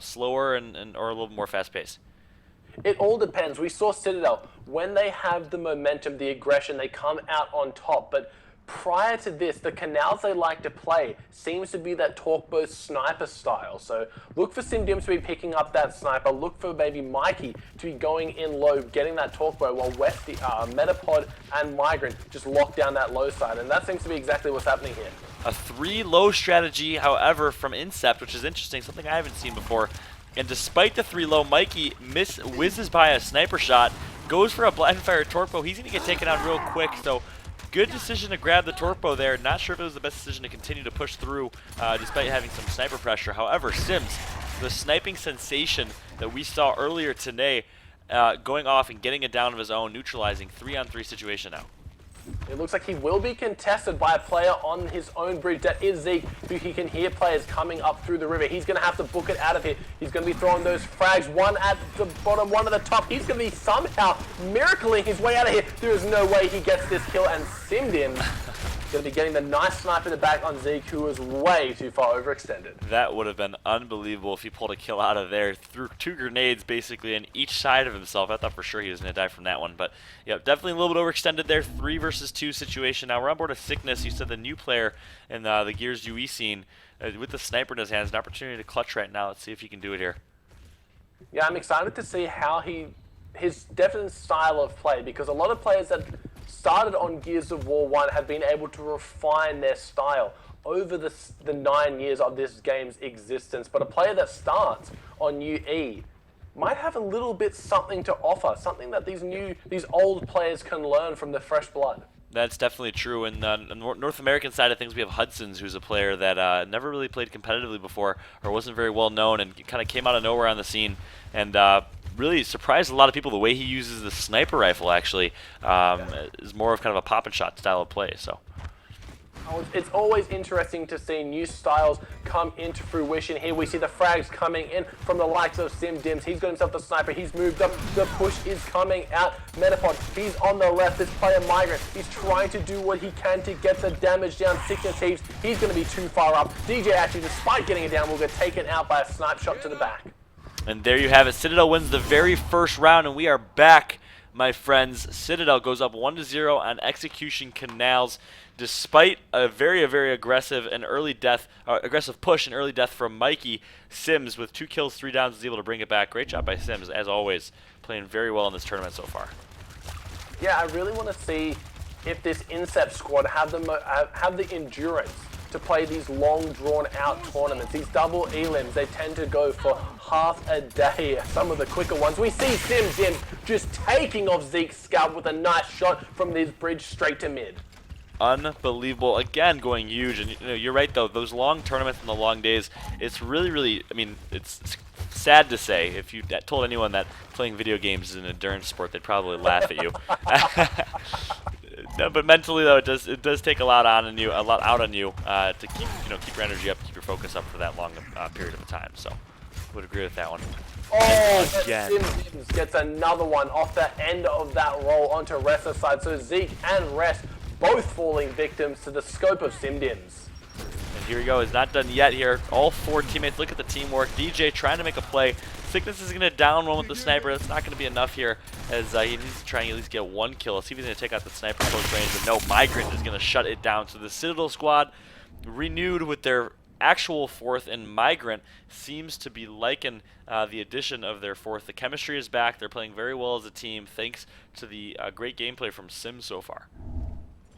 slower and or a little more fast paced? It all depends. We saw Citadel. When they have the momentum, the aggression, they come out on top. But prior to this, the canals they like to play seems to be that Talkbow sniper style. So look for SimDims to be picking up that sniper. Look for maybe Mikey to be going in low, getting that Talkbow, while Westy, Metapod and Migrant just lock down that low side. And that seems to be exactly what's happening here. A 3-low strategy, however, from Incept, which is interesting, something I haven't seen before. And despite the 3-low, Mikey whizzes by a sniper shot, goes for a blind fire Torpo. He's going to get taken out real quick, so good decision to grab the Torpo there. Not sure if it was the best decision to continue to push through despite having some sniper pressure. However, Sims, the sniping sensation that we saw earlier today, going off and getting a down of his own, neutralizing 3-on-3 situation now. It looks like he will be contested by a player on his own bridge. That is Zeke, who he can hear players coming up through the river. He's going to have to book it out of here. He's going to be throwing those frags, one at the bottom, one at the top. He's going to be somehow miracling his way out of here. There is no way he gets this kill, and Simdin going to be getting the nice snipe in the back on Zeke, who was way too far overextended. That would have been unbelievable if he pulled a kill out of there. Threw 2 grenades basically on each side of himself. I thought for sure he was going to die from that one. But yeah, definitely a little bit overextended there. 3 versus 2 situation. Now we're on board a Sickness. You said the new player in the Gears UE scene with the sniper in his hands. An opportunity to clutch right now. Let's see if he can do it here. Yeah, I'm excited to see how his definite style of play, because a lot of players that started on Gears of War 1 have been able to refine their style over the 9 years of this game's existence. But a player that starts on UE might have a little bit something to offer, something that these old players can learn from the fresh blood. That's definitely true. And on the North American side of things, we have Hudson's, who's a player that never really played competitively before, or wasn't very well known, and kind of came out of nowhere on the scene, and really surprised a lot of people the way he uses the sniper rifle. Actually, is more of kind of a pop and shot style of play. So. It's always interesting to see new styles come into fruition. Here we see the frags coming in from the likes of SimDims. He's got himself the sniper. He's moved up. The push is coming out. Metapod, he's on the left. This player Migrant, he's trying to do what he can to get the damage down. Sickness Heaves, he's going to be too far up. DJ actually, despite getting it down, will get taken out by a snipe shot to the back. And there you have it. Citadel wins the very first round, and we are back, my friends. Citadel goes up 1-0 on Execution Canals, despite a very aggressive and aggressive push and early death from Mikey. Sims with 2 kills, 3 downs is able to bring it back. Great job by Sims, as always, playing very well in this tournament so far. Yeah, I really want to see if this Incept squad have the endurance to play these long, drawn-out tournaments. These double elims, they tend to go for half a day. Some of the quicker ones. We see SimDims just taking off Zeke's scalp with a nice shot from this bridge straight to mid. Unbelievable. Again, going huge. And you're right, though. Those long tournaments and the long days, it's really, I mean, it's sad to say. If you told anyone that playing video games is an endurance sport, they'd probably laugh at you. No, but mentally, though, it does take a lot out on you to keep keep your energy up, keep your focus up for that long period of time. So, would agree with that one. Oh, again. SimDims gets another one off the end of that roll onto Rest's side. So Zeke and Rest both falling victims to the scope of SimDims. And here we go. It's not done yet here. All 4 teammates, look at the teamwork. DJ trying to make a play. Sickness is going to down one with the sniper. That's not going to be enough here, as he needs to try and at least get 1 kill. Let's see if he's going to take out the sniper close range. But no, Migrant is going to shut it down. So the Citadel squad, renewed with their actual 4th, and Migrant seems to be liking the addition of their 4th. The chemistry is back. They're playing very well as a team, thanks to the great gameplay from Sim so far.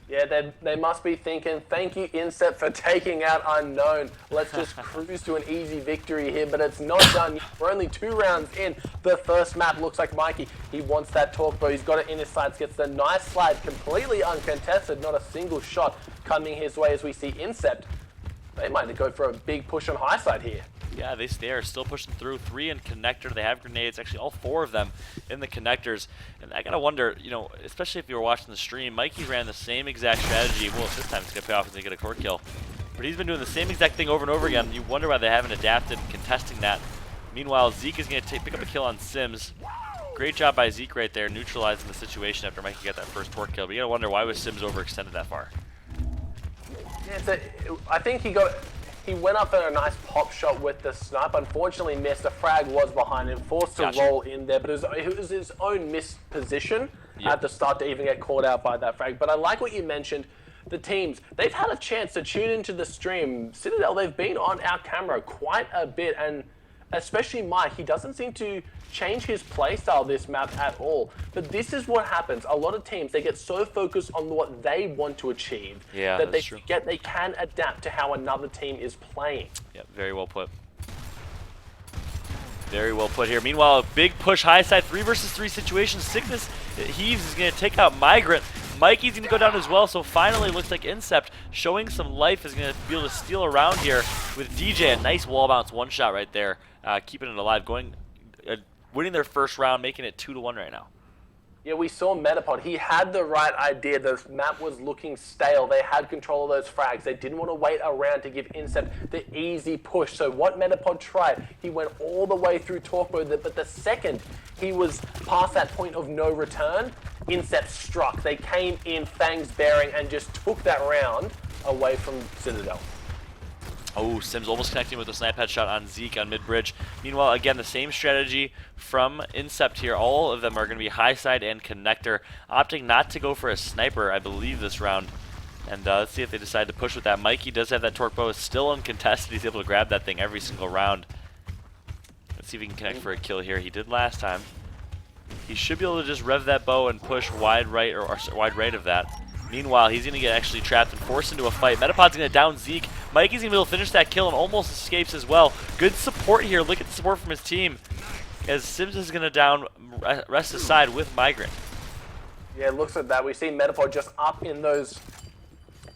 Yeah, they must be thinking, thank you, Incept, for taking out Unknown. Let's just cruise to an easy victory here, but it's not done. We're only 2 rounds in. The first map looks like Mikey. He wants that Talkbow. He's got it in his sights, gets the nice slide, completely uncontested, not a single shot coming his way as we see Incept. They might go for a big push on high side here. Yeah, they are still pushing through. 3 in connector. They have grenades. Actually, all 4 of them in the connectors. And I gotta wonder, especially if you were watching the stream, Mikey ran the same exact strategy. Well, this time it's gonna pay off and they get a core kill. But he's been doing the same exact thing over and over again. You wonder why they haven't adapted and contesting that. Meanwhile, Zeke is gonna pick up a kill on Sims. Great job by Zeke right there, neutralizing the situation after Mikey got that first core kill. But you gotta wonder, why was Sims overextended that far? Yeah, I think He went up for a nice pop shot with the snipe. Unfortunately missed. The frag was behind him, forced to roll in there, but it was his own missed position at the start to even get caught out by that frag. But I like what you mentioned. The teams, they've had a chance to tune into the stream. Citadel, they've been on our camera quite a bit, and especially Mike, he doesn't seem to change his playstyle this map at all. But this is what happens. A lot of teams, they get so focused on what they want to achieve that they forget they can adapt to how another team is playing. Yep, very well put. Very well put here. Meanwhile, a big push high side, 3 versus 3 situation. Sickness Heaves is going to take out Migrant. Mikey's going to go down as well, so finally looks like Incept showing some life is going to be able to steal around here with DJ. A nice wall bounce one shot right there, keeping it alive, winning their first round, making it 2-1 right now. Yeah, we saw Metapod. He had the right idea. The map was looking stale. They had control of those frags. They didn't want to wait around to give Incept the easy push. So what Metapod tried, he went all the way through talk mode, but the second he was past that point of no return, Incept struck. They came in fangs bearing and just took that round away from Citadel. Oh, Sims almost connecting with a snipe headshot on Zeke on mid-bridge. Meanwhile, again, the same strategy from Incept here. All of them are going to be high side and connector, opting not to go for a sniper, I believe, this round. And let's see if they decide to push with that. Mikey does have that torque bow. It's still uncontested. He's able to grab that thing every single round. Let's see if he can connect for a kill here. He did last time. He should be able to just rev that bow and push wide right or wide right of that. Meanwhile, he's going to get actually trapped and forced into a fight. Metapod's going to down Zeke. Mikey's going to be able to finish that kill and almost escapes as well. Good support here. Look at the support from his team. As Sims is going to down rest aside with Migrant. Yeah, it looks like that. We see Metapod just up in those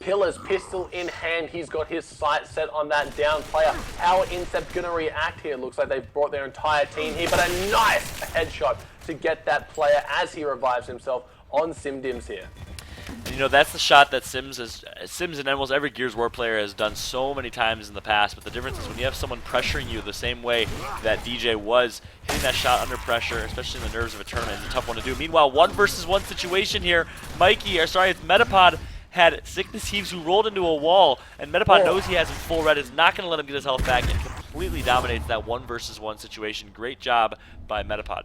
pillars, pistol in hand. He's got his sight set on that down player. How are Incept going to react here? Looks like they've brought their entire team here, but a nice headshot to get that player as he revives himself on SimDims here. And, you know, that's the shot that Sims and almost every Gears of War player has done so many times in the past, but the difference is when you have someone pressuring you the same way that DJ was, hitting that shot under pressure, especially in the nerves of a tournament, is a tough one to do. Meanwhile, 1 versus 1 situation here. Metapod had Sickness Heaves who rolled into a wall, and Metapod knows he has him full red, is not going to let him get his health back, and completely dominates that 1 versus 1 situation. Great job by Metapod.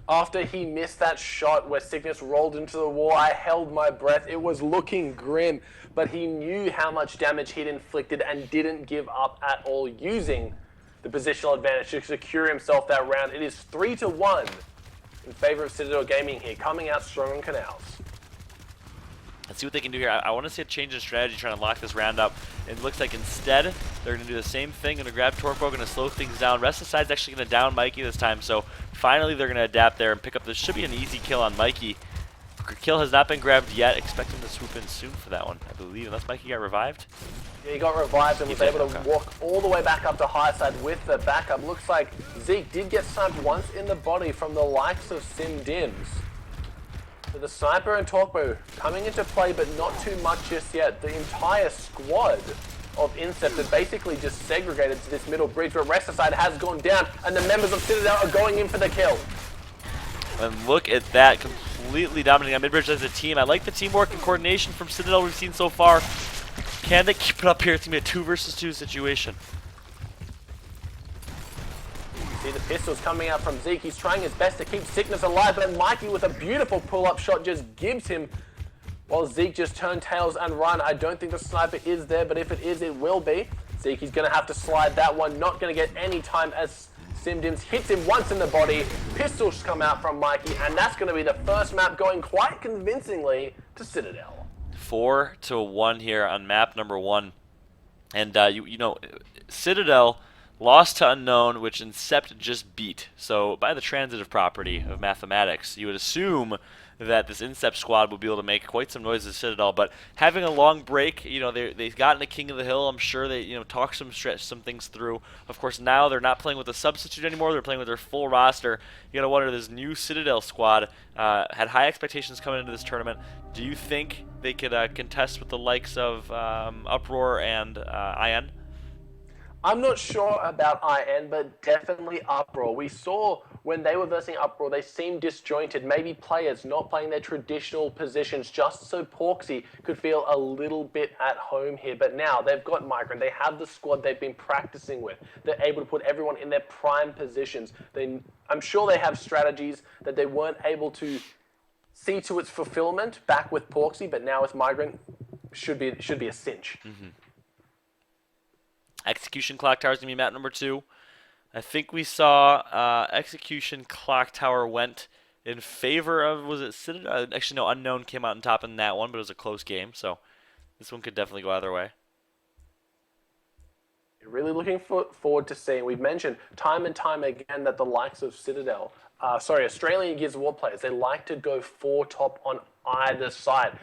After he missed that shot where Sickness rolled into the wall, I held my breath. It was looking grim, but he knew how much damage he'd inflicted and didn't give up at all, using the positional advantage to secure himself that round. It is 3-1 in favor of Citadel Gaming here, coming out strong on Canals. Let's see what they can do here. I want to see a change in strategy trying to lock this round up. It looks like instead they're going to do the same thing. Going to grab Torpo, going to slow things down. Rest of the side's actually going to down Mikey this time. So finally they're going to adapt there and pick up. This should be an easy kill on Mikey. Kill has not been grabbed yet. Expect him to swoop in soon for that one, I believe. Unless Mikey got revived. Yeah, he got revived and was able to walk all the way back up to high side with the backup. Looks like Zeke did get sniped once in the body from the likes of SimDims. So the sniper and Torpo coming into play, but not too much just yet. The entire squad of Incept are basically just segregated to this middle bridge, but Resticide has gone down, and the members of Citadel are going in for the kill. And look at that, completely dominating on mid-bridge as a team. I like the teamwork and coordination from Citadel we've seen so far. Can they keep it up here? It's going to be a 2 versus 2 situation. See the pistols coming out from Zeke. He's trying his best to keep Sickness alive, but Mikey with a beautiful pull-up shot just gives him, while Zeke just turned tails and run. I don't think the sniper is there, but if it is, it will be. Zeke is going to have to slide that one. Not going to get any time as SimDims hits him once in the body. Pistols come out from Mikey, and that's going to be the first map going quite convincingly to Citadel. 4-1 here on map number 1. And, you know, Citadel lost to Unknown, which Incept just beat. So by the transitive property of mathematics, you would assume that this Incept squad will be able to make quite some noise at Citadel. But having a long break, you know, they've gotten a King of the Hill. I'm sure they, you know, talked some things through. Of course, now they're not playing with a substitute anymore. They're playing with their full roster. You gotta wonder, this new Citadel squad had high expectations coming into this tournament. Do you think they could contest with the likes of Uproar and IN? I'm not sure about IN, but definitely Uproar. We saw when they were versing Uproar, they seemed disjointed. Maybe players not playing their traditional positions just so Porksy could feel a little bit at home here. But now they've got Migrant. They have the squad they've been practicing with. They're able to put everyone in their prime positions. I'm sure they have strategies that they weren't able to see to its fulfillment back with Porksy, but now with Migrant, should be a cinch. Mm-hmm. Execution Clock Tower is going to be map number 2. I think we saw Execution Clock Tower went in favor of, was it Citadel? Actually, no, Unknown came out on top in that one, but it was a close game, so this one could definitely go either way. Really looking forward to seeing. We've mentioned time and time again that the likes of Citadel, Australian Gears of War players, they like to go 4 top on either side.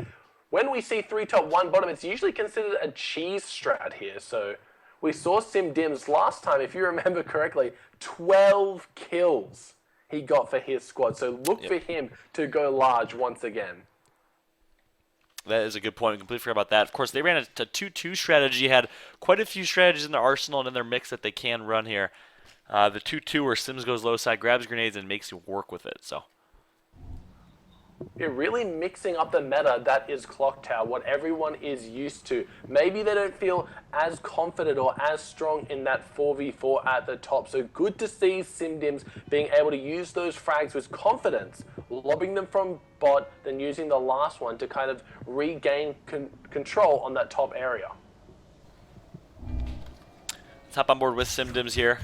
When we see 3 top, 1 bottom, it's usually considered a cheese strat here, so... We saw SimDims last time, if you remember correctly, 12 kills he got for his squad. So look for him to go large once again. That is a good point. We completely forgot about that. Of course, they ran a 2-2 strategy, had quite a few strategies in their arsenal and in their mix that they can run here. The 2-2 where Sims goes low side, grabs grenades, and makes you work with it. So. You're really mixing up the meta that is Clock Tower, what everyone is used to. Maybe they don't feel as confident or as strong in that 4v4 at the top. So good to see SimDims being able to use those frags with confidence, lobbing them from bot, then using the last one to kind of regain control on that top area. Let's hop on board with SimDims here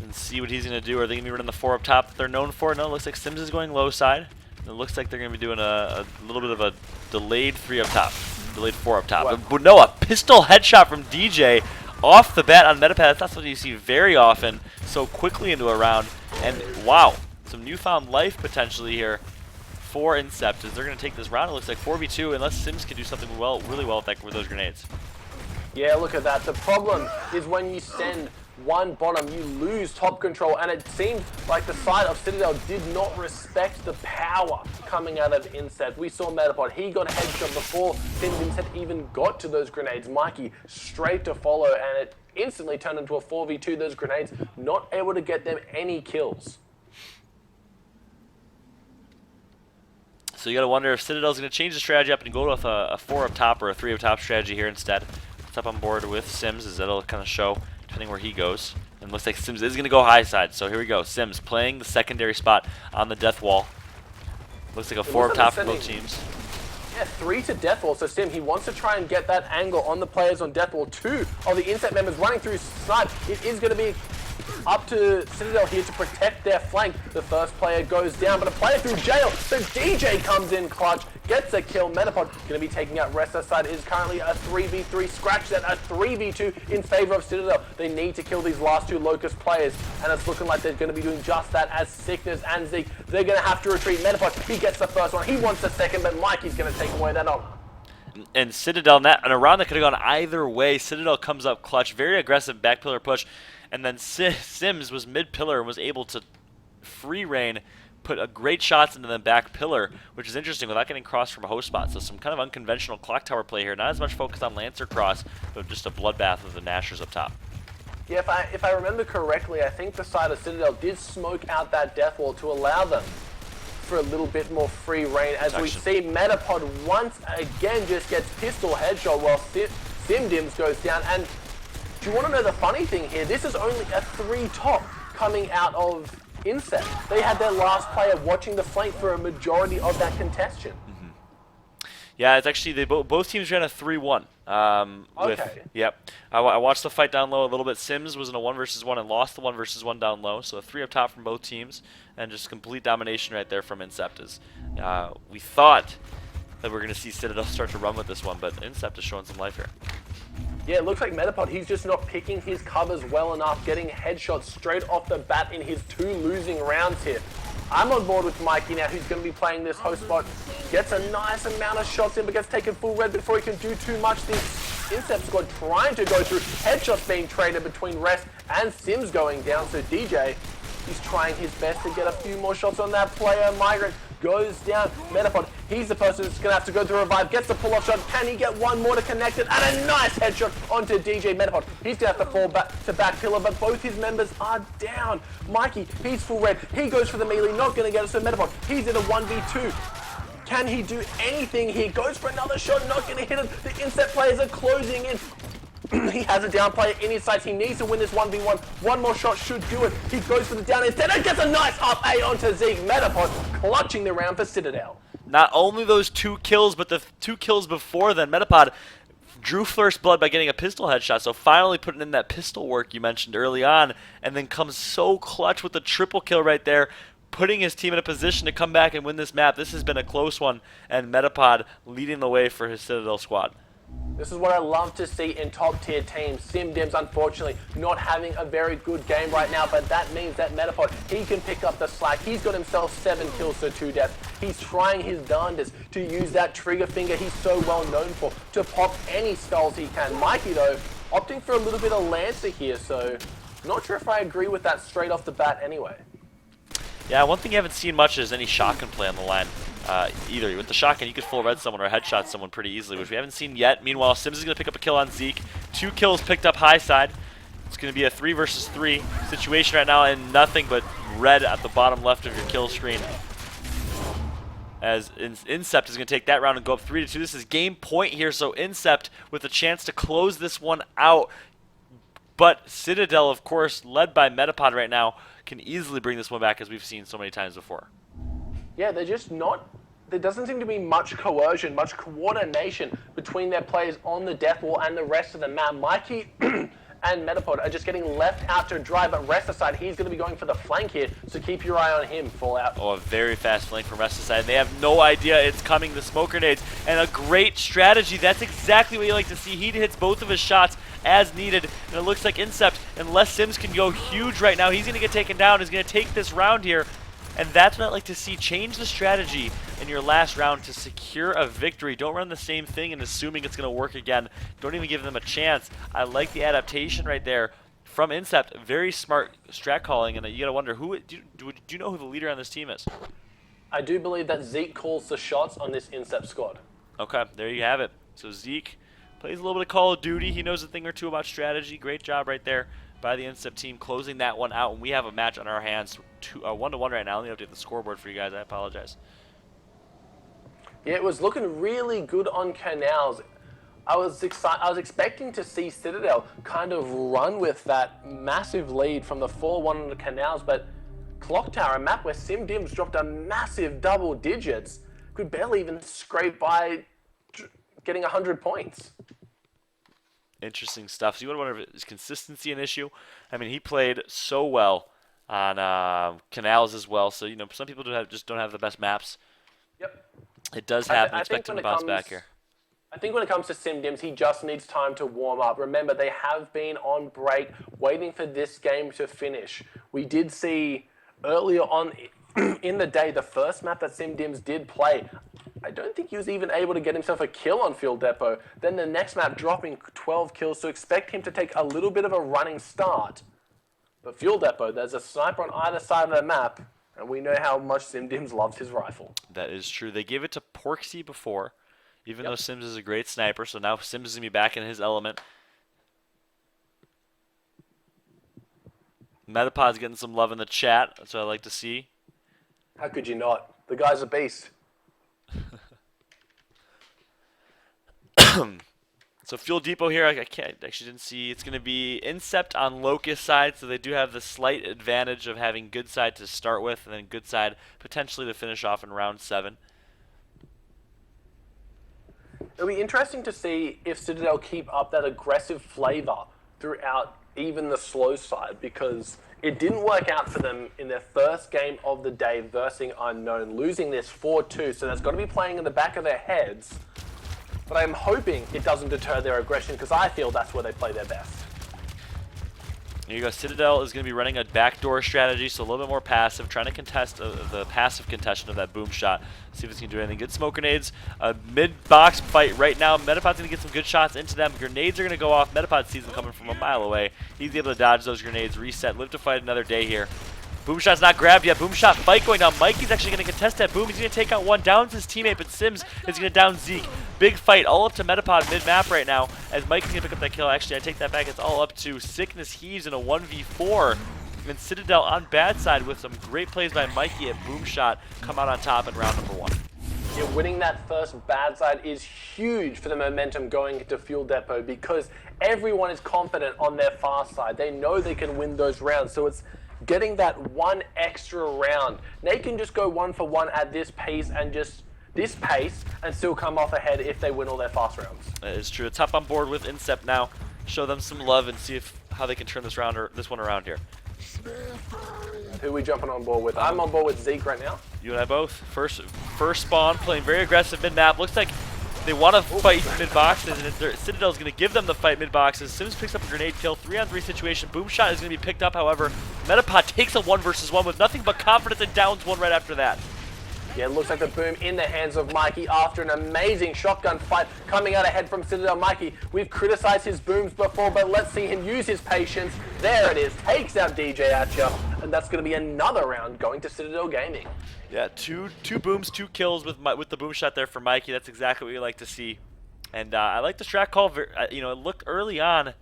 and see what he's going to do. Are they going to be running the 4 up top that they're known for? No, it looks like Sims is going low side. It looks like they're going to be doing a little bit of a delayed 3 up top. Delayed 4 up top. But no, a pistol headshot from DJ off the bat on Metapad. That's what you see very often so quickly into a round. And wow, some newfound life potentially here for Incept as they're going to take this round. It looks like 4v2 unless Sims can do something really well with those grenades. Yeah, look at that. The problem is when you send 1 bottom, you lose top control, and it seemed like the side of Citadel did not respect the power coming out of Incept. We saw Metapod, he got a headshot before SimDims had even got to those grenades. Mikey straight to follow, and it instantly turned into a 4v2. Those grenades not able to get them any kills. So you got to wonder if Citadel's going to change the strategy up and go with a 4 up top or a 3 up top strategy here instead. Let's up on board with Sims as that'll kind of show depending where he goes. And looks like Sims is going to go high side. So here we go. Sims playing the secondary spot on the death wall. Looks like a 4 up top for both teams. Yeah, 3 to death wall. So Sim, he wants to try and get that angle on the players on death wall. 2 of the Incept members running through snipe. It is going to be up to Citadel here to protect their flank. The first player goes down, but a player through jail. So DJ comes in clutch, gets a kill. Metapod going to be taking out rest side. It is currently a 3v3 scratch that, a 3v2 in favor of Citadel. They need to kill these last 2 Locust players, and it's looking like they're going to be doing just that as Sickness and Zeke. They're going to have to retreat. Metapod, he gets the first one. He wants the second, but Mikey's going to take away that honor. And Citadel, in a round that could have gone either way, Citadel comes up clutch, very aggressive back pillar push. And then Sims was mid-pillar and was able to free reign, put a great shots into the back pillar, which is interesting without getting crossed from a host spot. So some kind of unconventional clock tower play here. Not as much focused on Lancer cross, but just a bloodbath of the Nashers up top. Yeah, if I remember correctly, I think the side of Citadel did smoke out that death wall to allow them for a little bit more free reign. As we see Metapod once again just gets pistol headshot while SimDims goes down. And do you want to know the funny thing here? This is only a 3 top coming out of Incept. They had their last player watching the flank for a majority of that contestation. Yeah, it's actually both teams ran a 3-1. Okay. Yep. I watched the fight down low a little bit. Sims was in a 1 versus 1 and lost the 1 versus 1 down low. So a 3 up top from both teams, and just complete domination right there from Incept. We thought that we were going to see Citadel start to run with this one, but Incept is showing some life here. Yeah, it looks like Metapod, he's just not picking his covers well enough, getting headshots straight off the bat in his 2 losing rounds here. I'm on board with Mikey now, who's going to be playing this host spot. Gets a nice amount of shots in, but gets taken full red before he can do too much. The Incept squad trying to go through. Headshots being traded between Rest and Sims going down, so DJ, he's trying his best to get a few more shots on that player. Migrant goes down. Metapod, he's the person that's going to have to go through a revive, gets the pull-off shot. Can he get one more to connect it? And a nice headshot onto DJ Metapod. He's going to have to fall back to back pillar, but both his members are down. Mikey, he's full red. He goes for the melee, not going to get it. So Metapod, he's in a 1v2. Can he do anything here? Goes for another shot, not going to hit it. The Incept players are closing in. He has a down player in his sights. He needs to win this 1v1. One more shot should do it. He goes for the down instead and gets a nice up A onto Zeke. Metapod clutching the round for Citadel. Not only those 2 kills, but the 2 kills before then, Metapod drew first blood by getting a pistol headshot, so finally putting in that pistol work you mentioned early on, and then comes so clutch with the triple kill right there, putting his team in a position to come back and win this map. This has been a close one, and Metapod leading the way for his Citadel squad. This is what I love to see in top tier teams. SimDims, unfortunately, not having a very good game right now, but that means that Metapod, he can pick up the slack. He's got himself 7 kills to 2 deaths. He's trying his darndest to use that trigger finger he's so well known for to pop any skulls he can. Mikey, though, opting for a little bit of Lancer here, so not sure if I agree with that straight off the bat anyway. Yeah, one thing you haven't seen much is any shotgun play on the line. Either with the shotgun, you could full red someone or headshot someone pretty easily, which we haven't seen yet. Meanwhile, Sims is going to pick up a kill on Zeke. 2 kills picked up high side. It's going to be a 3 versus 3 situation right now, and nothing but red at the bottom left of your kill screen. As Incept is going to take that round and go up 3-2. This is game point here, so Incept with a chance to close this one out. But Citadel, of course, led by Metapod right now, can easily bring this one back, as we've seen so many times before. Yeah, they're just not... There doesn't seem to be much coercion, much coordination between their players on the death wall and the rest of the map. Mikey and Metapod are just getting left out to dry, but rest aside, he's going to be going for the flank here, so keep your eye on him, Fallout. Oh, a very fast flank from rest aside. They have no idea it's coming, the smoke grenades, and a great strategy. That's exactly what you like to see. He hits both of his shots as needed, and it looks like Incept, unless Sims can go huge right now, he's going to get taken down. He's going to take this round here. And that's what I like to see. Change the strategy in your last round to secure a victory. Don't run the same thing and assuming it's going to work again. Don't even give them a chance. I like the adaptation right there from Incept. Very smart strat calling, and you got to wonder, do you know who the leader on this team is? I do believe that Zeke calls the shots on this Incept squad. Okay, there you have it. So Zeke plays a little bit of Call of Duty. He knows a thing or two about strategy. Great job right there by the Incept team, closing that one out. And we have a match on our hands, 1-1 right now. Let me update the scoreboard for you guys. I apologize. Yeah, it was looking really good on Canals. I was expecting to see Citadel kind of run with that massive lead from the 4-1 on the Canals, but Clock Tower, a map where SimDims dropped a massive double digits, could barely even scrape by getting 100 points. Interesting stuff. So you want to wonder if is consistency an issue? I mean, he played so well on Canals as well. So, you know, some people just don't have the best maps. Yep. It does happen. Expect him to bounce back here. I think when it comes to SimDims, he just needs time to warm up. Remember, they have been on break, waiting for this game to finish. We did see earlier on in the day, the first map that SimDims did play, I don't think he was even able to get himself a kill on Field Depot. Then the next map dropping 12 kills, so expect him to take a little bit of a running start. But Fuel Depot, there's a sniper on either side of the map, and we know how much SimDims loves his rifle. That is true. They gave it to Porksy before, even though Sims is a great sniper, so now Sims is going to be back in his element. Metapod's getting some love in the chat. That's what I like to see. How could you not? The guy's a beast. So Fuel Depot here, I actually didn't see. It's going to be Incept on Locust side, so they do have the slight advantage of having good side to start with, and then good side potentially to finish off in round 7. It'll be interesting to see if Citadel keep up that aggressive flavor throughout even the slow side, because it didn't work out for them in their first game of the day versus Unknown, losing this 4-2, so that's got to be playing in the back of their heads. But I'm hoping it doesn't deter their aggression, because I feel that's where they play their best. Here you go. Citadel is going to be running a backdoor strategy, so a little bit more passive, trying to contest the passive contention of that boom shot. See if it's going to do anything. Good smoke grenades. A mid-box fight right now. Metapod's going to get some good shots into them. Grenades are going to go off. Metapod sees them coming from a mile away. He's able to dodge those grenades, reset, live to fight another day here. Boomshot's not grabbed yet. Boomshot fight going down. Mikey's actually going to contest that boom. He's going to take out one. Downs his teammate, but Sims is going to down Zeke. Big fight all up to Metapod mid-map right now as Mikey's going to pick up that kill. Actually, I take that back. It's all up to Sickness Heaves in a 1v4. And Citadel on bad side with some great plays by Mikey at Boomshot come out on top in round number 1. Yeah, winning that first bad side is huge for the momentum going into Fuel Depot because everyone is confident on their fast side. They know they can win those rounds, so it's getting that one extra round. They can just go 1 for 1 at this pace and still come off ahead if they win all their fast rounds. That is true. Let's hop on board with Incept now. Show them some love and see how they can turn this one around here. Who are we jumping on board with? I'm on board with Zeke right now. You and I both. First spawn, playing very aggressive mid-map. Looks like they want to fight mid-boxes, and Citadel's going to give them the fight mid-boxes. Sims picks up a grenade kill, 3-on-3 situation. Boomshot is going to be picked up, however. Metapod takes a 1 versus 1 with nothing but confidence and downs one right after that. Yeah, it looks like the boom in the hands of Mikey after an amazing shotgun fight coming out ahead from Citadel. Mikey, we've criticized his booms before, but let's see him use his patience. There it is, takes out DJ Atcha, and that's going to be another round going to Citadel Gaming. Yeah, two booms, 2 kills with the boom shot there for Mikey. That's exactly what we like to see. And I like the strat call. It looked early on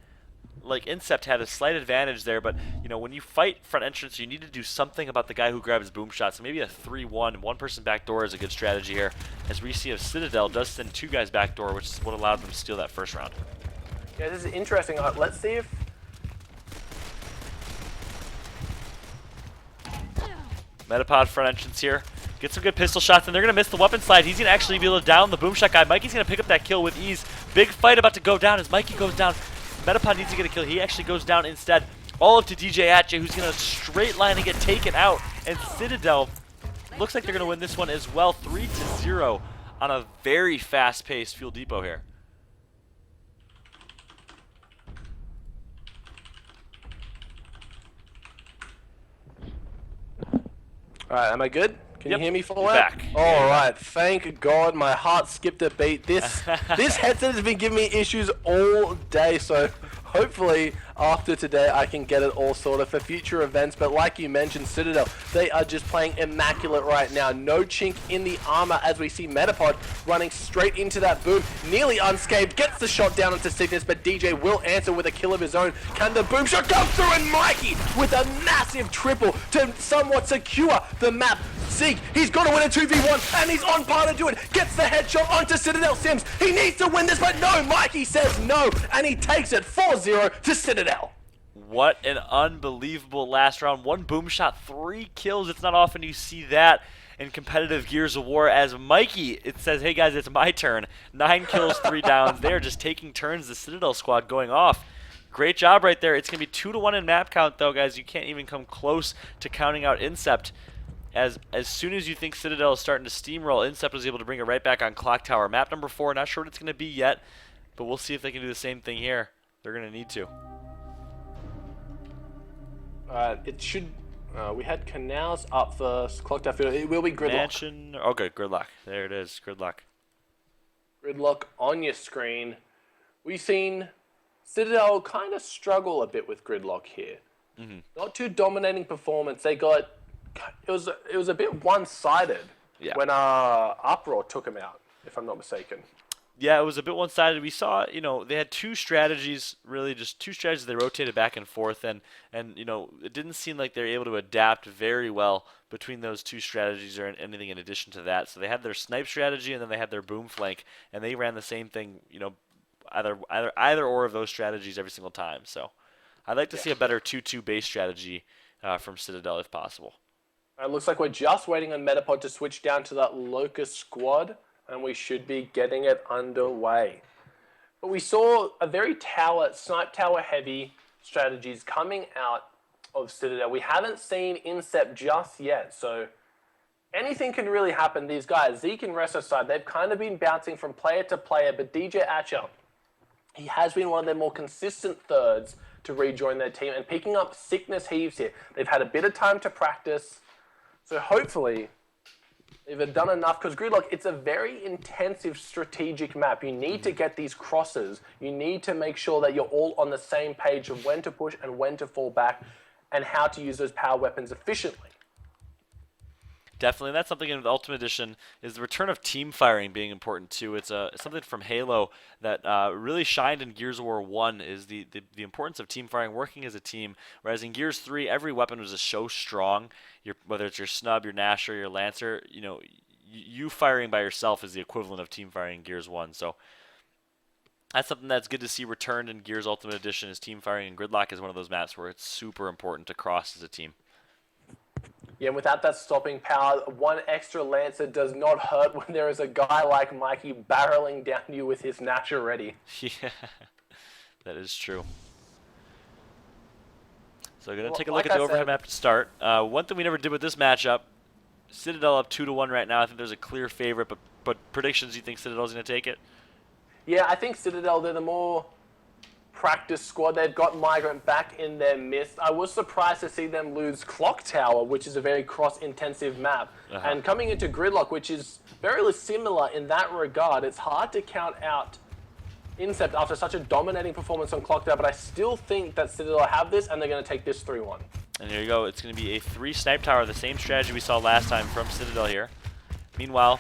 like Incept had a slight advantage there, but when you fight front entrance, you need to do something about the guy who grabs boom shots. So maybe a 3-1, one-person backdoor is a good strategy here. As we see, if Citadel does send 2 guys backdoor, which is what allowed them to steal that first round. Yeah, this is interesting. Let's see if Metapod front entrance here. Get some good pistol shots, and they're going to miss the weapon slide. He's going to actually be able to down the boom shot guy. Mikey's going to pick up that kill with ease. Big fight about to go down as Mikey goes down. Metapod needs to get a kill. He actually goes down instead. All up to DJ Atche, who's going to straight line and get taken out. And Citadel looks like they're going to win this one as well. 3-0 on a very fast-paced Fuel Depot here. All right, am I good? Can you hear me full out? Back. All right, thank God, my heart skipped a beat. This headset has been giving me issues all day, so hopefully after today I can get it all sorted for future events. But like you mentioned, Citadel, they are just playing immaculate right now. No chink in the armor as we see Metapod running straight into that boom, nearly unscathed, gets the shot down into Sickness, but DJ will answer with a kill of his own. Can the boom shot come through? And Mikey with a massive triple to somewhat secure the map. Zeke, he's got to win a 2v1, and he's on par to do it. Gets the headshot onto Citadel Sims. He needs to win this, but no, Mikey says no, and he takes it 4-0 to Citadel. What an unbelievable last round. 1 boom shot, 3 kills. It's not often you see that in competitive Gears of War. As Mikey, it says, hey guys, it's my turn. 9 kills, 3 downs. They're just taking turns, the Citadel squad going off. Great job right there. It's going to be 2-1 in map count, though, guys. You can't even come close to counting out Incept. As soon as you think Citadel is starting to steamroll, Incept was able to bring it right back on Clock Tower. Map number 4, not sure what it's going to be yet, but we'll see if they can do the same thing here. They're going to need to. It should. We had Canals up first. Clock Tower Field. It will be Gridlock. Mansion. Okay, Gridlock. There it is. Gridlock. Gridlock on your screen. We've seen Citadel kind of struggle a bit with Gridlock here. Not too dominating performance. They got. It was a bit one-sided when Uproar took him out, if I'm not mistaken. Yeah, it was a bit one-sided. We saw, they had 2 strategies, really just 2 strategies they rotated back and forth, and it didn't seem like they were able to adapt very well between those 2 strategies or anything in addition to that. So they had their snipe strategy and then they had their boom flank, and they ran the same thing, either or of those strategies every single time. So I'd like to see a better 2-2 base strategy from Citadel if possible. It looks like we're just waiting on Metapod to switch down to that Locust squad, and we should be getting it underway. But we saw a very snipe tower heavy strategies coming out of Citadel. We haven't seen Incept just yet, so anything can really happen. These guys, Zeke and Resto side, they've kind of been bouncing from player to player, but DJ Atcha, he has been one of their more consistent thirds to rejoin their team and picking up Sickness Heaves here. They've had a bit of time to practice. So hopefully, they've done enough, because Gridlock, it's a very intensive strategic map. You need to get these crosses. You need to make sure that you're all on the same page of when to push and when to fall back. and how to use those power weapons efficiently. Definitely, and that's something in the Ultimate Edition is the return of team firing being important too. It's something from Halo that really shined in Gears of War 1 is the importance of team firing, working as a team. Whereas in Gears 3, every weapon was just so strong. Whether it's your snub, your Nasher, your Lancer, you firing by yourself is the equivalent of team firing in Gears 1. So that's something that's good to see returned in Gears Ultimate Edition is team firing, and Gridlock is one of those maps where it's super important to cross as a team. Yeah, and without that stopping power, one extra Lancer does not hurt when there is a guy like Mikey barreling down you with his Nasher ready. Yeah, that is true. So we're going to take a look at the overhead map to start. One thing we never did with this matchup, Citadel up 2-1 right now. I think there's a clear favorite, but predictions, you think Citadel's going to take it? Yeah, I think Citadel, they're the more practice squad. They've got Migrant back in their midst. I was surprised to see them lose Clock Tower, which is a very cross-intensive map. And coming into Gridlock, which is very similar in that regard, it's hard to count out Incept after such a dominating performance on Clock Tower, but I still think that Citadel have this, and they're going to take this 3-1. And here you go. It's going to be a 3 snipe tower, the same strategy we saw last time from Citadel here. Meanwhile,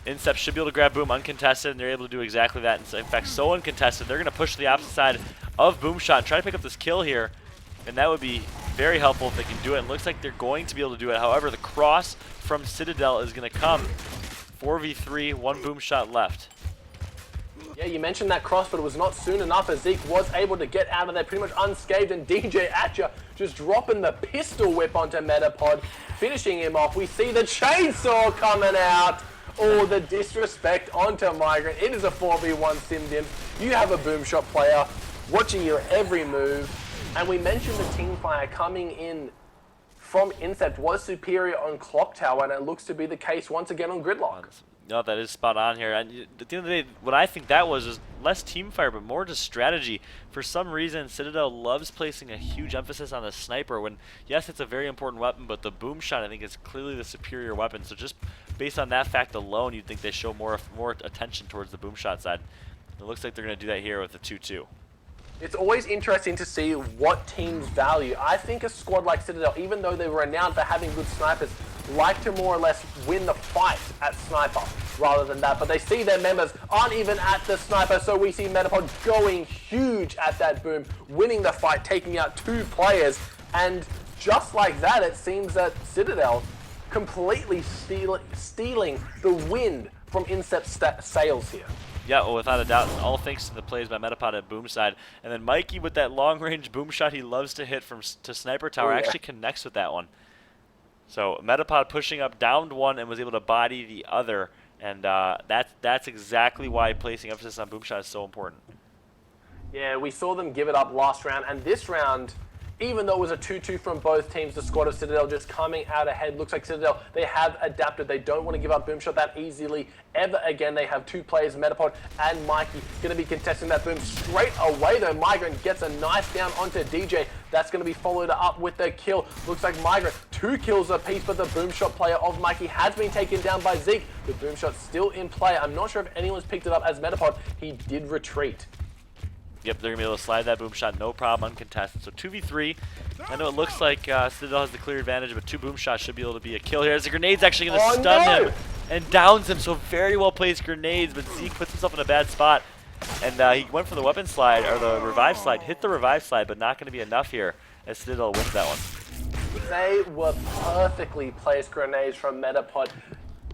Incept should be able to grab Boom uncontested, and they're able to do exactly that. In fact, so uncontested, they're going to push to the opposite side of Boomshot and try to pick up this kill here. And that would be very helpful if they can do it. And it looks like they're going to be able to do it. However, the cross from Citadel is going to come. 4v3, 1 Boomshot left. Yeah, you mentioned that cross, but it was not soon enough as Zeke was able to get out of there pretty much unscathed, and DJ Atcha just dropping the pistol whip onto Metapod, finishing him off. We see the chainsaw coming out. Oh, the disrespect onto Migrant. It is a 4v1 SimDim. You have a Boomshot player watching your every move. And we mentioned the teamfire coming in from Incept was superior on Clock Tower, and it looks to be the case once again on Gridlock. No, that is spot on here. And at the end of the day, what I think that was is less teamfire, but more just strategy. For some reason, Citadel loves placing a huge emphasis on the sniper when, yes, it's a very important weapon, but the boom shot, I think, is clearly the superior weapon. So just based on that fact alone, you'd think they show more attention towards the boom shot side. It looks like they're going to do that here with the 2-2. It's always interesting to see what teams value. I think a squad like Citadel, even though they were renowned for having good snipers, like to more or less win the fight at sniper rather than that. But they see their members aren't even at the sniper, so we see Metapod going huge at that boom, winning the fight, taking out 2 players. And just like that, it seems that Citadel completely stealing the wind from Incept sails here. Yeah, well, without a doubt, all thanks to the plays by Metapod at boom side. And then Mikey with that long-range boom shot he loves to hit to sniper tower actually connects with that one. So Metapod pushing up, downed one, and was able to body the other. And that's exactly why placing emphasis on boom shot is so important. Yeah, we saw them give it up last round, and this round, even though it was a 2-2 from both teams, the squad of Citadel just coming out ahead. Looks like Citadel, they have adapted. They don't want to give up Boomshot that easily ever again. They have 2 players, Metapod and Mikey, going to be contesting that boom straight away, though. Migrant gets a knife down onto DJ. That's going to be followed up with the kill. Looks like Migrant, 2 kills apiece, but the Boomshot player of Mikey has been taken down by Zeke. The Boomshot still in play. I'm not sure if anyone's picked it up as Metapod. He did retreat. Yep, they're going to be able to slide that boom shot, no problem, uncontested. So 2v3. I know it looks like Citadel has the clear advantage, but 2 boom shots should be able to be a kill here. As the grenade's actually going to stun him and downs him. So very well placed grenades, but Zeke puts himself in a bad spot. And he went for the weapon slide, or the revive slide, hit the revive slide, but not going to be enough here as Citadel wins that one. They were perfectly placed grenades from Metapod.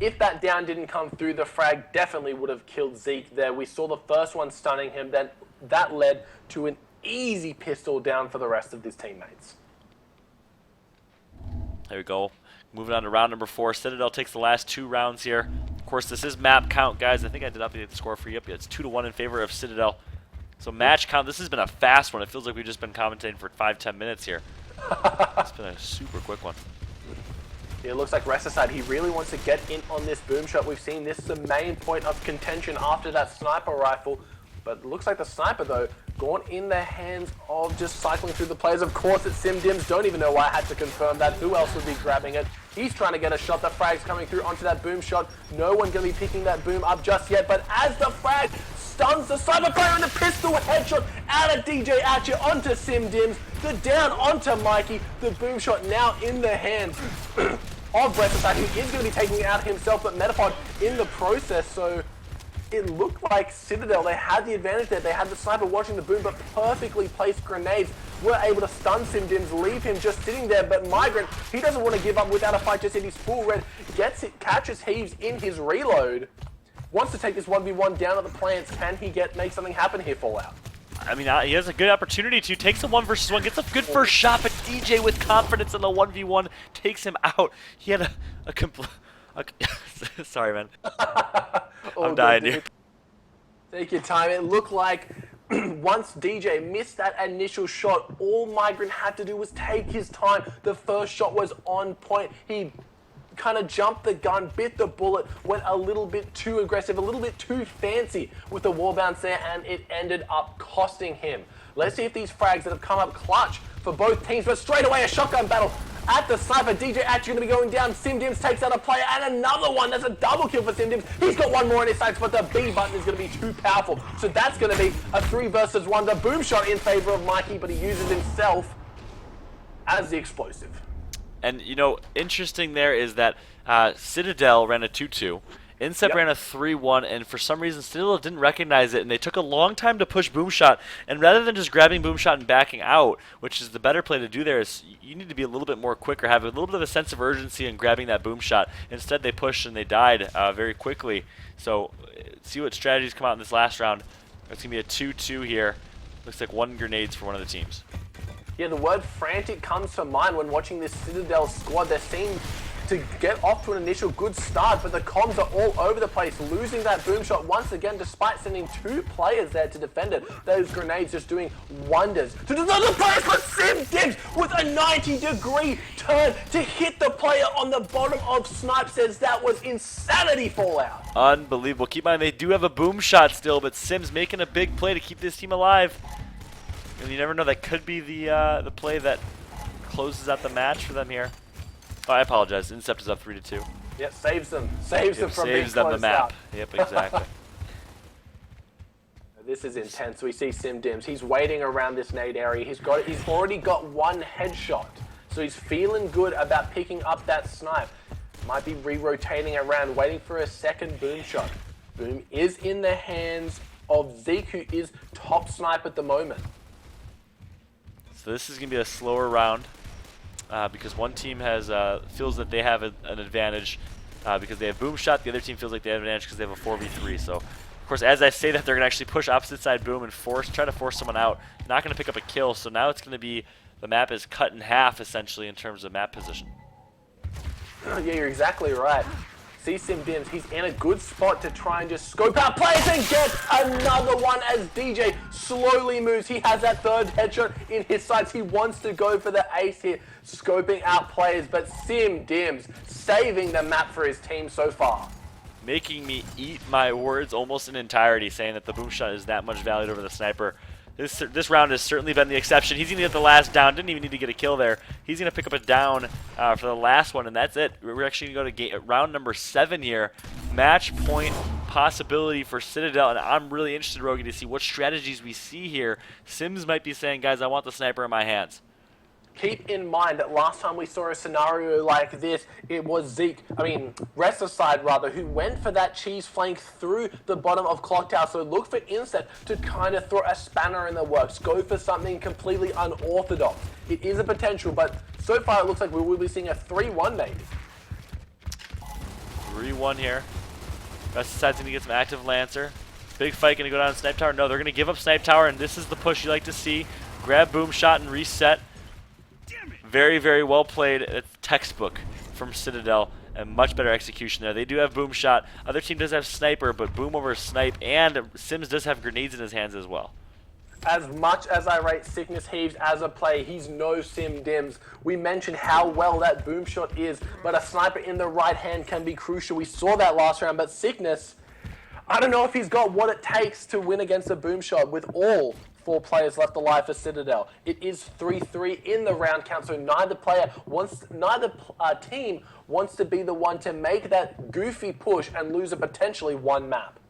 If that down didn't come through, the frag definitely would have killed Zeke there. We saw the first one stunning him, then that led to an easy pistol down for the rest of his teammates. There we go. Moving on to round number 4. Citadel takes the last 2 rounds here. Of course, this is map count, guys. I think I did update the score for you. Yep, it's 2-1 in favor of Citadel. So match count. This has been a fast one. It feels like we've just been commentating for 5-10 minutes here. It's been a super quick one. It looks like Resticide, he really wants to get in on this boom shot. We've seen this is the main point of contention after that sniper rifle. But it looks like the sniper, though, gone in the hands of just cycling through the players. Of course, it's SimDims. Don't even know why I had to confirm that. Who else would be grabbing it? He's trying to get a shot. The frag's coming through onto that boom shot. No one going to be picking that boom up just yet. But as the frag stuns the Cyber player and the pistol headshot out of DJ Atcher onto SimDims. The down onto Mikey. The boom shot now in the hands of Breathless, who is going to be taking it out himself, but Metapod in the process, so it looked like Citadel, they had the advantage there. They had the sniper watching the boom, but perfectly placed grenades were able to stun SimDims, leave him just sitting there, but Migrant, he doesn't want to give up without a fight, just in his full red, gets it, catches Heaves in his reload, wants to take this 1v1 down at the plants. Can he make something happen here, Fallout? I mean, he has a good opportunity to take some 1 versus 1, gets a good first shot, but DJ with confidence in the 1v1 takes him out. He had a complete... Sorry, man. I'm dying, dude. Take your time. It looked like once DJ missed that initial shot, all Migrant had to do was take his time. The first shot was on point. He kind of jumped the gun, bit the bullet, went a little bit too aggressive, a little bit too fancy with the wall bounce there, and it ended up costing him. Let's see if these frags that have come up clutch for both teams, but straight away a shotgun battle at the sniper. DJ actually going to be going down. SimDims takes out a player and another one. That's a double kill for SimDims. He's got one more in his sights, but the B button is going to be too powerful. So that's going to be a 3 versus 1. The boom shot in favor of Mikey, but he uses himself as the explosive. And, you know, interesting there is that Citadel ran a 2-2. Incept ran a 3-1, and for some reason Citadel didn't recognize it, and they took a long time to push Boomshot. And rather than just grabbing Boomshot and backing out, which is the better play to do there, is you need to be a little bit more quicker, have a little bit of a sense of urgency in grabbing that Boomshot. Instead, they pushed and they died very quickly. So, see what strategies come out in this last round. It's going to be a 2-2 here. Looks like 1 grenades for one of the teams. Yeah, the word frantic comes to mind when watching this Citadel squad. They seem to get off to an initial good start, but the comms are all over the place, losing that boom shot once again, despite sending 2 players there to defend it. Those grenades just doing wonders. To the players, but SimDims with a 90-degree turn to hit the player on the bottom of Snipe says that was insanity, Fallout. Unbelievable. Keep in mind, they do have a boom shot still, but Sims making a big play to keep this team alive. And you never know, that could be the play that closes out the match for them here. Oh, I apologize. Incept is up 3-2. Yep, saves them. Saves them from being closed them the map. Out. Yep, exactly. This is intense. We see SimDims. He's waiting around this nade area. He's already got 1 headshot. So he's feeling good about picking up that snipe. Might be re-rotating around, waiting for a second boom shot. Boom is in the hands of Zeke, who is top snipe at the moment. So this is going to be a slower round. Because one team has feels that they have an advantage because they have boom shot. The other team feels like they have an advantage because they have a 4v3. So, of course, as I say that, they're going to actually push opposite side boom and try to force someone out. Not going to pick up a kill. So now it's going to be the map is cut in half essentially in terms of map position. Yeah, you're exactly right. See SimDims, he's in a good spot to try and just scope out players and get another one as DJ slowly moves. He has that 3rd headshot in his sights. He wants to go for the ace here, scoping out players, but SimDims saving the map for his team so far. Making me eat my words almost in entirety, saying that the boom shot is that much valued over the sniper. This round has certainly been the exception. He's going to get the last down. Didn't even need to get a kill there. He's going to pick up a down for the last one, and that's it. We're actually going to go to round number 7 here. Match point possibility for Citadel, and I'm really interested, Rogi, to see what strategies we see here. Sims might be saying, guys, I want the sniper in my hands. Keep in mind that last time we saw a scenario like this, it was Restless Side rather, who went for that cheese flank through the bottom of Clock Tower. So look for Incept to kind of throw a spanner in the works, go for something completely unorthodox. It is a potential, but so far it looks like we will be seeing a 3-1 maybe. 3-1 here. Restless Side's going to get some active Lancer. Big fight going to go down Snipe Tower. No, they're going to give up Snipe Tower, and this is the push you like to see. Grab boom shot and reset. Very, very well played. It's textbook from Citadel, and much better execution there. They do have boom shot. Other team does have sniper, but boom over snipe, and Sims does have grenades in his hands as well. As much as I rate Sickness Heaves as a play, he's no SimDims. We mentioned how well that boom shot is, but a sniper in the right hand can be crucial. We saw that last round, but Sickness, I don't know if he's got what it takes to win against a boom shot with all 4 players left alive for Citadel. It is 3-3 in the round count, so neither team wants to be the one to make that goofy push and lose a potentially 1 map.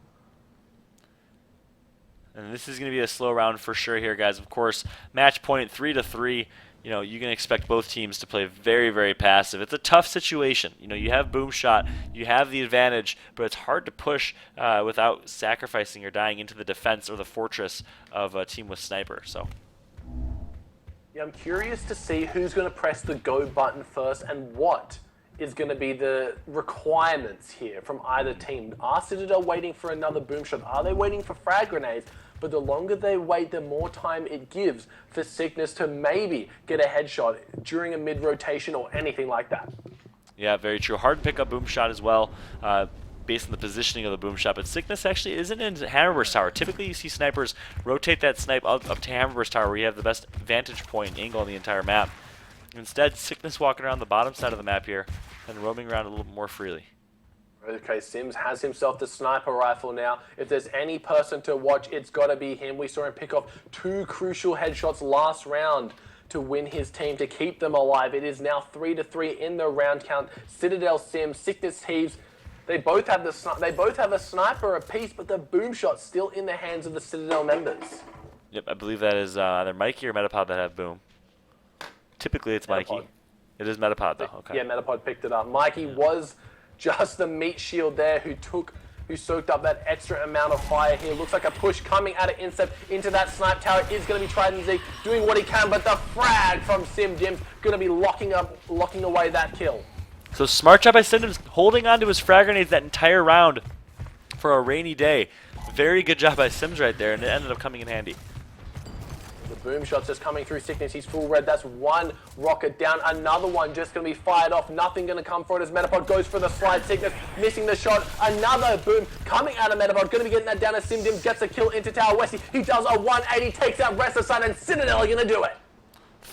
And this is going to be a slow round for sure here, guys. Of course, match point 3-3. You can expect both teams to play very, very passive. It's a tough situation. You have boom shot, you have the advantage, but it's hard to push without sacrificing or dying into the defense or the fortress of a team with sniper. So. Yeah, I'm curious to see who's going to press the go button first and what is going to be the requirements here from either team. Are Citadel waiting for another boom shot? Are they waiting for frag grenades? But the longer they wait, the more time it gives for Sickness to maybe get a headshot during a mid-rotation or anything like that. Yeah, very true. Hard to pick up boom shot as well, based on the positioning of the boom shot. But Sickness actually isn't in Hammerburst Tower. Typically, you see snipers rotate that snipe up to Hammerburst Tower, where you have the best vantage point angle on the entire map. Instead, Sickness walking around the bottom side of the map here and roaming around a little more freely. Okay, Sims has himself the sniper rifle now. If there's any person to watch, it's got to be him. We saw him pick off 2 crucial headshots last round to win his team, to keep them alive. It is now 3-3 in the round count. Citadel, Sims, Sickness, Heaves. They both have a sniper apiece, but the boom shot's still in the hands of the Citadel members. Yep, I believe that is either Mikey or Metapod that have boom. Typically, it's Metapod. Mikey. It is Metapod, though. Okay. Yeah, Metapod picked it up. Mikey was just the meat shield there who soaked up that extra amount of fire here. Looks like a push coming out of Incept into that snipe tower is going to be Trident Z doing what he can, but the frag from Sim Dim's going to be locking away that kill. So smart job by Simdims holding on to his frag grenades that entire round for a rainy day. Very good job by Sims right there, and it ended up coming in handy. The boom shot's just coming through Sickness. He's full red. That's one rocket down. Another one just going to be fired off. Nothing going to come for it as Metapod goes for the slide. Sickness missing the shot. Another boom coming out of Metapod. Going to be getting that down as Simdim gets a kill into Tower Westy. He does a 180, takes out Restless and Citadel are going to do it.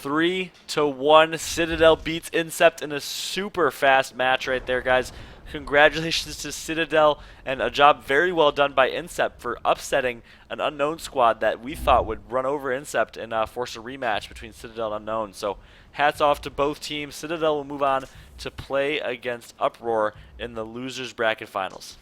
3-1. Citadel beats Incept in a super fast match right there, guys. Congratulations to Citadel, and a job very well done by Incept for upsetting an Unknown squad that we thought would run over Incept and force a rematch between Citadel and Unknown. So hats off to both teams. Citadel will move on to play against Uproar in the losers bracket finals.